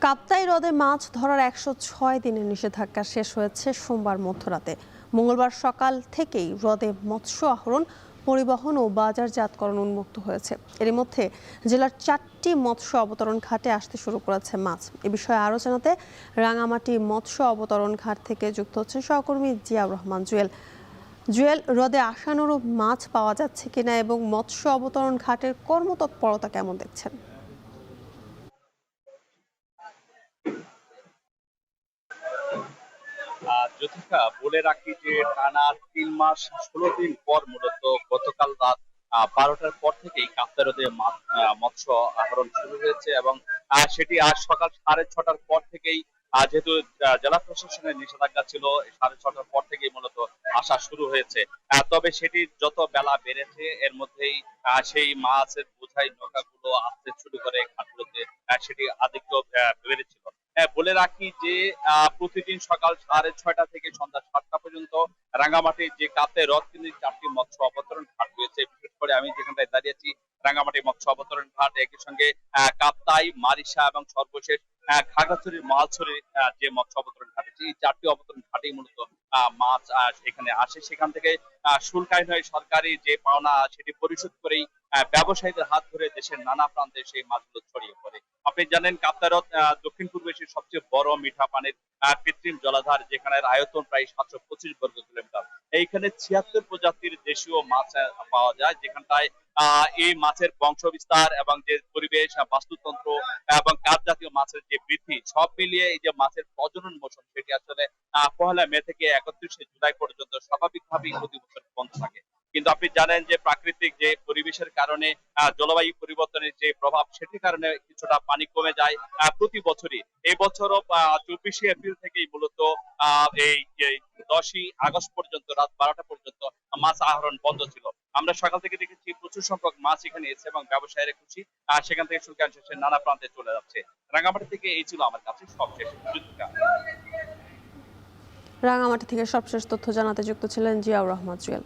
কাপ্তাই হ্রদে মাছ ধরার ১০৬ দিনের নিষেধাজ্ঞা শেষ হয়েছে সোমবার মধ্যরাতে। মঙ্গলবার সকাল থেকেই হ্রদে মৎস্য আহরণ, পরিবহন ও বাজারজাতকরণ উন্মুক্ত হয়েছে। এর মধ্যে জেলার ৪টি মৎস্য অবতরণ ঘাটে আসতে শুরু করেছে মাছ। এ বিষয়ে আরও জানাতে রাঙামাটি মৎস্য অবতরণ ঘাট থেকে যুক্ত হচ্ছেন সহকর্মী জিয়াউর রহমান জুয়েল। জুয়েল, হ্রদে আসানুরূপ মাছ পাওয়া যাচ্ছে কিনা এবং মৎস্য অবতরণ ঘাটের কর্মতৎপরতা কেমন দেখছেন? জ্যোতিকা, বলে রাখি যে টানা ৩ মাস ১৬ দিন পর মূলত গতকাল রাত ১২টার পর থেকেই কাপ্তাই হ্রদে মৎস্য আহরণ শুরু হয়েছে এবং সেটি আজ সকাল ৬:৩০টার পর থেকেই যেহেতু জেলা প্রশাসনের নিষেধাজ্ঞা ছিল, ৬:৩০টার পর থেকেই মূলত আসা শুরু হয়েছে। তবে সেটি যত বেলা বেড়েছে এর মধ্যেই সেই মাছের বোঝাই নৌকাগুলো আসতে শুরু করে ঘাটগুলোতে, সেটি আধিক্য বেড়েছিল। বলে রাখি যে প্রতিদিন সকাল ৬:৩০ থেকে সন্ধ্যা ৭টা পর্যন্ত রাঙ্গামাটির যে কাপ্তাই হ্রদ কেন্দ্রিক ৪টি মৎস্য অবতরণ ঘাট রয়েছে। বিশেষ করে আমি যেখানটায় দাঁড়িয়ে আছি, রাঙ্গামাটি মৎস্য অবতরণ ঘাট, একই সঙ্গে কাপ্তাই, মারিশা এবং সর্বশেষ খাগড়াছড়ির মালছড়ির যে মৎস্য অবতরণ ঘাট আছে, এই ৪টি অবতরণ ঘাটেই মূলত মাছ এখানে আসে। সেখান থেকে শুল্ক আইন হয়ে সরকারি যে পাওনা সেটি পরিশোধ করেই ব্যবসায়ীদের হাত ধরে দেশের নানা প্রান্তে সেই মাছগুলো ছড়িয়ে পড়ে। আপনি জানেন কাপ্তাই হ্রদ দক্ষিণ পূর্ব এশিয়ার সবচেয়ে বড় মিঠা পানির কৃত্রিম জলাধার, যেখানে আয়তন প্রায় ৭২৫ বর্গ কিলোমিটার। এইখানে ৭৬ প্রজাতির দেশীয় মাছ পাওয়া যায়, যেখানটায় এই মাছের বংশ বিস্তার এবং যে পরিবেশ, বাস্তুতন্ত্র এবং কাঠ জাতীয় মাছের যে বৃদ্ধি, সব মিলিয়ে এই যে মাছের প্রজনন মৌসুম সেটি আসলে ১লা মে থেকে ৩১শে জুলাই পর্যন্ত স্বাভাবিকভাবেই প্রতি বছর বন্ধ থাকে। কিন্তু আপনি জানেন যে প্রাকৃতিক যে পরিবেশের কারণে জলবায়ু পরিবর্তনের যে প্রভাব, সেটির কারণে কিছুটা পানি কমে যায় প্রতি বছরই। এই বছরও ২৪শে এপ্রিল থেকেই মূলত এই ১০ই আগস্ট পর্যন্ত রাত ১২টা পর্যন্ত মাছ আহরণ বন্ধ ছিল। আমরা সকাল থেকে দেখেছি প্রচুর সংখ্যক মাছ এখানে এসেছে এবং ব্যবসায়ীরা খুশি। সেখান থেকে শুল্কায়ন শেষে নানা প্রান্তে চলে যাচ্ছে। রাঙ্গামাটি থেকে এই ছিল আমার কাছে সবশেষ। রাঙামাটি থেকে সবশেষ তথ্য জানাতে যুক্ত ছিলেন জিয়াউর রহমান জুয়েল।